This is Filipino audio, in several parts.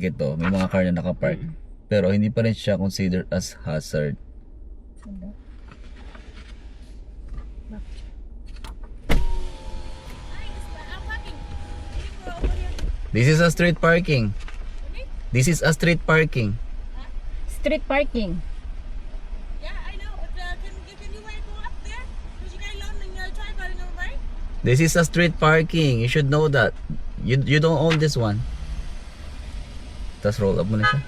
ito, may mga car na nakapark. Pero hindi pa rin siya considered as hazard. This is a street parking. This is a street parking. Street parking. Yeah, I know, but can you go up there? Because you guys alone in your tripod in your right? This is a street parking. You should know that. You don't own this one. Tapos roll up mo na siya.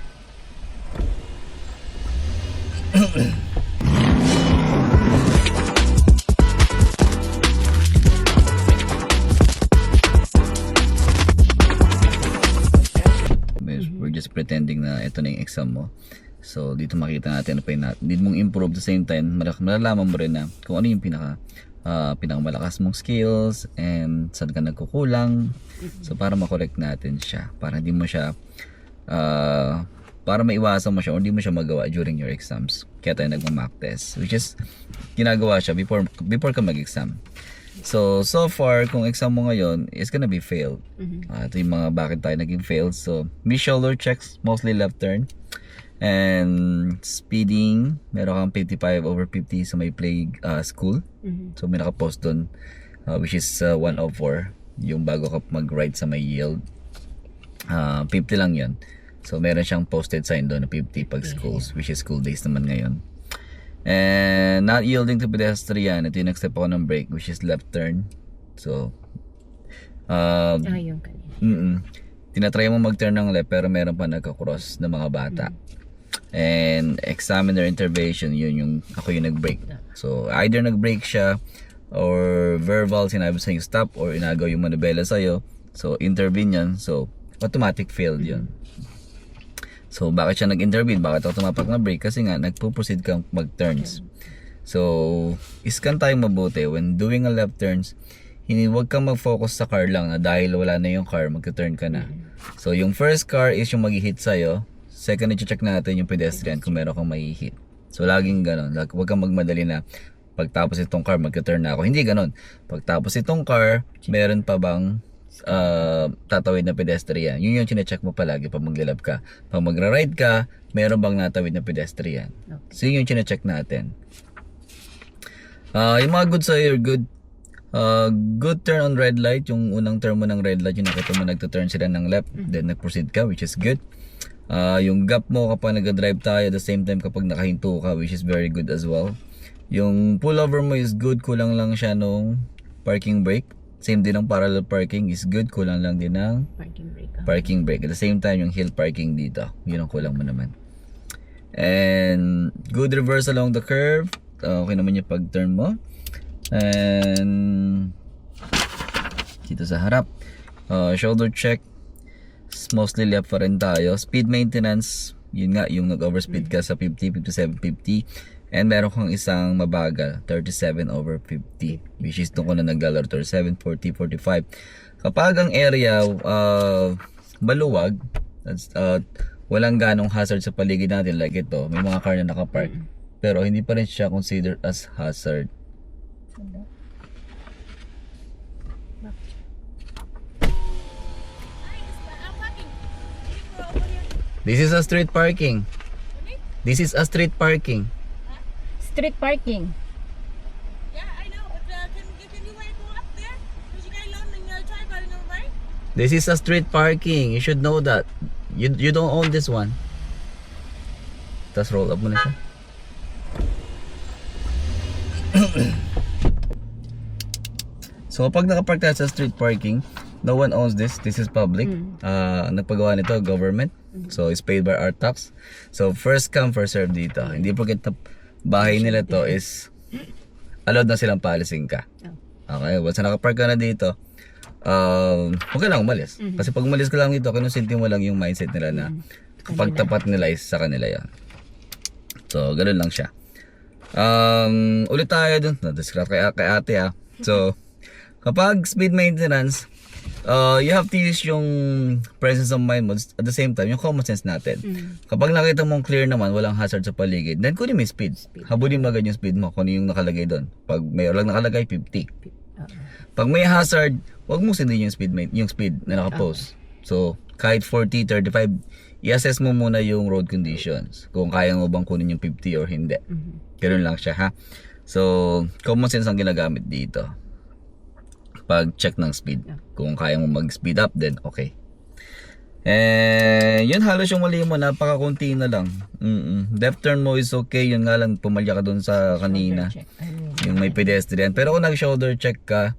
We're just pretending na ito na yung exam mo. So dito makita natin ano pa yung need mong improve. At the same time, malalaman mo rin na kung ano yung pinakamalakas mong skills and saan ka nagkukulang. So para makorek natin siya, para hindi mo siya para maiwasan mo siya o hindi mo siya magawa during your exams. Kaya tayo nagma-mock test, which is ginagawa siya before ka mag-exam. So far, kung exam mo ngayon, it's gonna be failed. Ito yung mga bakit tayo naging failed. So, miss shoulder checks, mostly left turn. And speeding, meron kang 55/50 sa may play school. So, may nakapost dun, which is 104. Yung bago ka mag-ride sa may yield. 50 lang yun. So, meron siyang posted sign doon na 50 pag schools, which is school days naman ngayon. And not yielding to pedestrian. Ito yung next step ako ng brake, which is left turn. So Yung kanina. tinatry mo mag-turn ng left pero meron pa nagka-cross na mga bata. And examiner intervention, yun yung ako yung nag-brake. So either nag-brake siya or verbal sinabi sa yung stop or inagaw yung manubela sa'yo. So intervene yun. So automatic failed yun. So, bakit siya nag-intervene? Bakit ako tumapak na brake? Kasi nga, nagpo-proceed kang mag-turns. So, iskan tayong mabuti. When doing a left turns, huwag kang mag-focus sa car lang na dahil wala na yung car, mag-turn ka na. So, yung first car is yung mag-hit sa'yo. Second, i-check natin yung pedestrian kung meron kang may-hit. So, laging ganon. Huwag kang magmadali na pagtapos itong car, mag-turn na ako. Hindi ganon. Pagtapos itong car, meron pa bang tatawid na pedestrian? Yun yung chinecheck mo palagi pag maglalab ka. Pag magra-ride ka, meron bang natawid na pedestrian? So yun yung chinecheck natin. Yung mga good sa'yo, good turn on red light. Yung unang turn mo ng red light, yung nakita mo nagtuturn sila ng left, then nag-proceed ka, which is good. Yung gap mo kapag nag-drive tayo, at the same time kapag nakahinto ka, which is very good as well. Yung pullover mo is good, kulang lang siya nung parking brake. Same din ng parallel parking is good, kulang lang din ng parking brake. At the same time, yung hill parking dito, yun ang kulang mo naman. And good reverse along the curve. Okay naman yung pag-turn mo. And dito sa harap, shoulder check, mostly left pa rin tayo. Speed maintenance, yun nga, yung nag-overspeed ka sa 50, 57, 50. And meron kang isang mabagal, 37/50, which is doon ko na naglalaro, 37, 40, 45. Kapag ang area maluwag, walang ganong hazard sa paligid natin, like ito, may mga car na nakapark. Pero hindi pa rin siya considered as hazard. This is a street parking. This is a street parking. Street parking. Yeah, I know, but can you go up there? Because you guys alone in your tripod in your right? This is a street parking. You should know that. You don't own this one. Tapos roll up mo na siya. So pag nakapark tayo sa street parking, no one owns this. This is public. Nagpagawa nito government. So it's paid by our tax. So first come first serve dito. Hindi porket na bahay nila to is allowed na silang paalisin ka. Okay, once nakapark ka na dito, huwag ka lang umalis. Kasi pag umalis ka lang dito, kinusinti mo lang yung mindset nila na kapag tapat nila is sa kanila yan. So ganun lang siya. Ulit tayo dun, na-describe kay ate ha. So kapag speed maintenance, you have to use yung presence of mind mo at the same time yung common sense natin. Kapag nakita mong clear naman, walang hazard sa paligid, then kunin mo yung speed. Habulin mo agad yung speed mo kung yung nakalagay doon. Pag may lang nakalagay, 50. Pag may hazard, wag mo sundin yung speed na nakapost. So kahit 40, 35, i-assess mo muna yung road conditions. Kung kaya mo bang kunin yung 50 or hindi. Ganun lang siya ha. So, common sense ang ginagamit dito. Pag check ng speed. Kung kaya mo mag-speed up, then okay. Yun halos yung mali mo, napakakunti na lang. Left turn mo is okay, yun nga lang pumalya ka dun sa kanina. Check. Yung may pedestrian. Pero kung nag-shoulder check ka,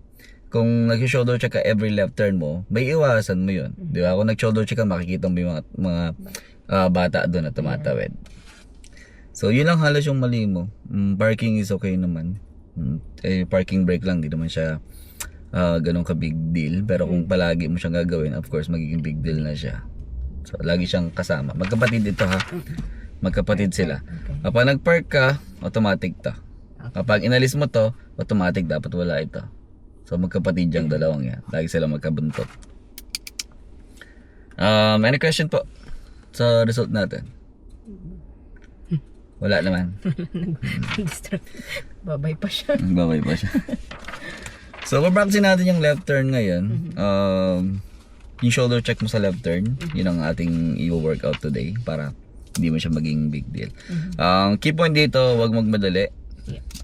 kung nag-shoulder check ka every left turn mo, may iwasan mo yun. Di ba? Kung nag-shoulder check ka, makikita mo yung mga bata doon na tumatawid. So, yun lang halos yung mali mo. Parking is okay naman. Parking brake lang, di naman siya ganun ka big deal. Pero kung palagi mo siyang gagawin, of course, magiging big deal na siya. So, lagi siyang kasama. Magkapatid ito ha. Magkapatid sila. Kapag nag-park ka, automatic to. Kapag inalis mo to, automatic dapat wala ito. So, magkapatid yung dalawang yan. Lagi sila magkabuntot. Any question po sa result natin? Wala naman. Distract. Babay pa siya. Babay pa siya. So, practice natin yung left turn ngayon. Yung shoulder check mo sa left turn, yun ang ating i-workout today para hindi mo siya maging big deal. Key point dito, wag magmadali.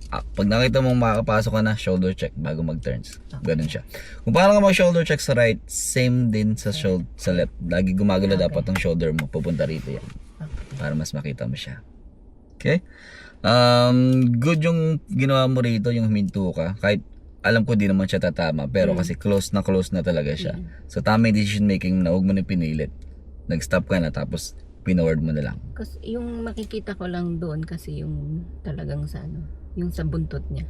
Pag nakita mong makakapasok ka na, shoulder check bago mag-turns. Ganun siya. Kung paano ka mag-shoulder check sa right, same din sa left. Lagi gumagala dapat ang shoulder mo. Pupunta rito yan. Para mas makita mo siya. Okay? Good yung ginawa mo rito, yung huminto ka. Kahit alam ko di naman siya tatama, pero kasi close na talaga siya. So tama yung decision making na huwag mo na pinilit. Nag-stop ka na tapos pinaward mo na lang. Kasi yung makikita ko lang doon kasi yung talagang sa yung sa buntot niya.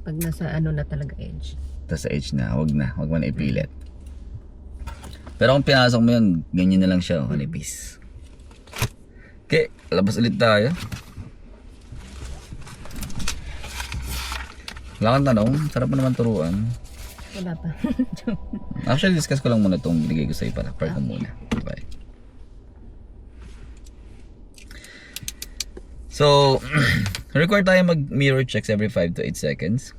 Pag nasa na talaga edge. Tapos sa edge na, huwag mo na ipilit. Pero kung pinasok mo yun, ganyan na lang siya, kanipis. Okay, labas ulit tayo. Wala kang tanong, sarap mo naman turuan. Wala pa. Actually, discuss ko lang muna itong binigay ko sa'yo para. Park ko muna. Bye. So, record tayo mag-mirror checks every 5 to 8 seconds.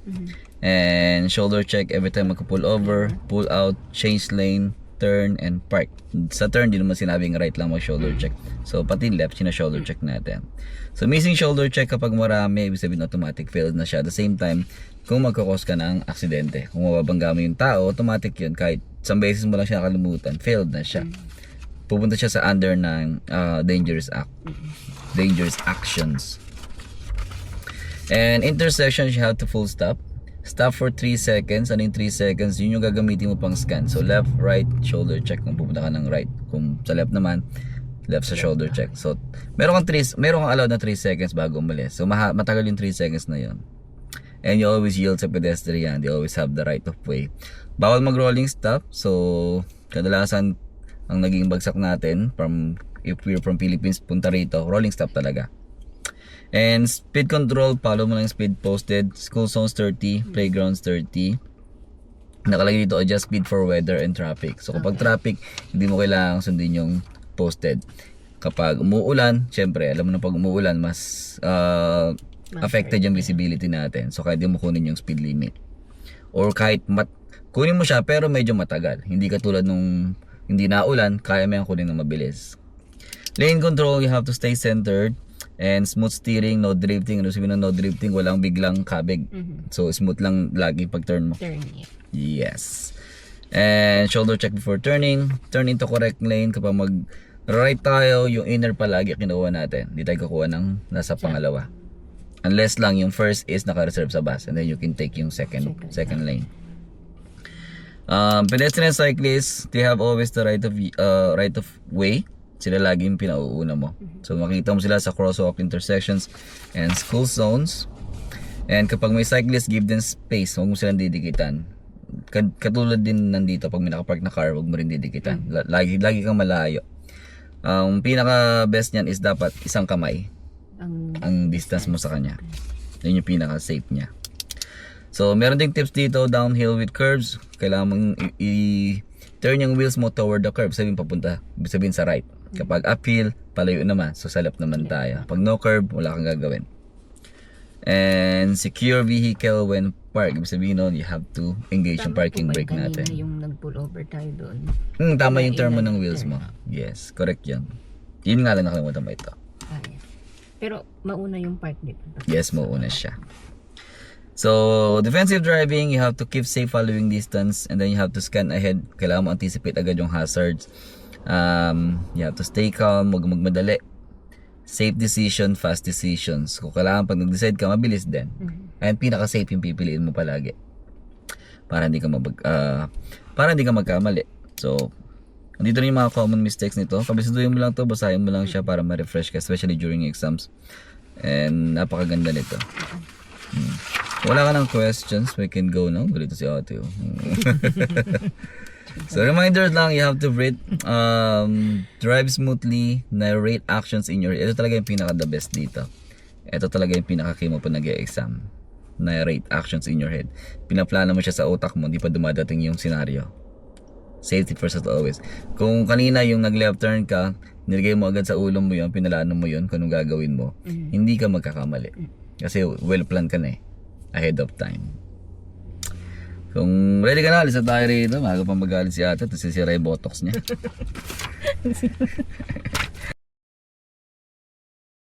And shoulder check every time magka-pull over, pull out, change lane, turn, and park. Sa turn, di naman sinabing right lang mag-shoulder check. So, pati left, sina-shoulder check natin. So, missing shoulder check kapag marami, ibig sabihin automatic failed na siya. At the same time, kung magkakos ka ng aksidente, kung mababangga mo yung tao, automatic yun. Kahit isang beses mo lang siya nakalimutan, failed na siya. Pupunta siya sa under ng dangerous actions. And intersections, you have to full stop. Stop for 3 seconds. Ano yung 3 seconds? Yun yung gagamitin mo pang scan. So left, right, shoulder check kung pupunta ka ng right. Kung sa left naman, left sa shoulder check. So meron kang allowed na 3 seconds bago umalis. So matagal yung 3 seconds na yun. And you always yield sa pedestrian. They always have the right of way. Bawal mag-rolling stop. So kadalasan ang naging bagsak natin if we're from Philippines punta rito, rolling stop talaga. And speed control, follow mo lang yung speed posted. School zones 30, playgrounds 30. Nakalagay dito, adjust speed for weather and traffic. So kapag traffic, hindi mo kailangang sundin yung posted. Kapag umuulan, syempre, alam mo na pag umuulan, mas affected yung visibility natin. So kahit di mo kunin yung speed limit. Or kahit kunin mo siya pero medyo matagal. Hindi katulad nung hindi na ulan, kaya mo yung kunin ng mabilis. Lane control, you have to stay centered. And smooth steering, no drifting. Ano sabihin ng no drifting? Walang biglang kabig. So smooth lang lagi pag turn mo. Turn, yeah. Yes. And shoulder check before turning. Turn into correct lane. Kapag mag right tayo, yung inner palagi kinuha natin. Hindi tayo kukuha ng nasa pangalawa. Unless lang yung first is naka-reserve sa bus. And then you can take yung second lane. Pedestrian cyclists, they have always the right of way. Sila laging pinauuna mo. So makita mo sila sa crosswalk intersections and school zones. And kapag may cyclist, give them space. Huwag mo silang didikitan. Katulad din nandito, pag may nakapark na car, huwag mo rin didikitan. Lagi kang malayo. Ang pinaka best niyan is dapat isang kamay ang distance mo sa kanya. Yun yung pinaka safe niya. So meron ding tips dito, downhill with curves. Kailangan mong turn yung wheels mo toward the curve. Sabihin sa right. Kapag uphill, palayo naman. So sa left naman tayo. Pag no curve, wala kang gagawin. And secure vehicle when park. Ibig sabihin nun, you have to engage yung parking brake Kanina natin. yung nag-pull over tayo doon. Tama yung termo Kailan ng wheels mo. turn? Yes, correct yun. Yun nga lang nakalimutan mo ito. Ah, yes. Pero mauna yung park dito. Yes, mauuna siya. So, defensive driving, you have to keep safe following distance and then you have to scan ahead. Kailangan mo anticipate agad yung hazards. You have to stay calm, huwag magmadali. Safe decision, fast decisions. Kung kailangan pag nag-decide ka, mabilis din. And pinaka-safe yung pipiliin mo palagi. Para hindi ka magkamali. So, andito na yung mga common mistakes nito. Kabisiduhin mo lang to, basahin mo lang siya para ma-refresh ka, especially during exams. And napakaganda nito. Wala ka ng questions, we can go now. Galito si ate. So reminder lang, you have to breathe, drive smoothly, narrate actions in your head. Ito talaga yung pinaka the best dito. Ito talaga yung pinaka key mo pa nag-e-exam. Narrate actions in your head. Pinaplano mo siya sa utak mo, hindi pa dumadating yung scenario. Safety first as always. Kung kanina yung nag-left turn ka, nilagay mo agad sa ulo mo yun, pinalano mo yun kung anong gagawin mo, hindi ka magkakamali. Kasi well planned ka na eh. Ahead of time. Kung ready ka na, alis na tayo rito. Maga pang magalit si ate. Tapos sisira yung botox niya.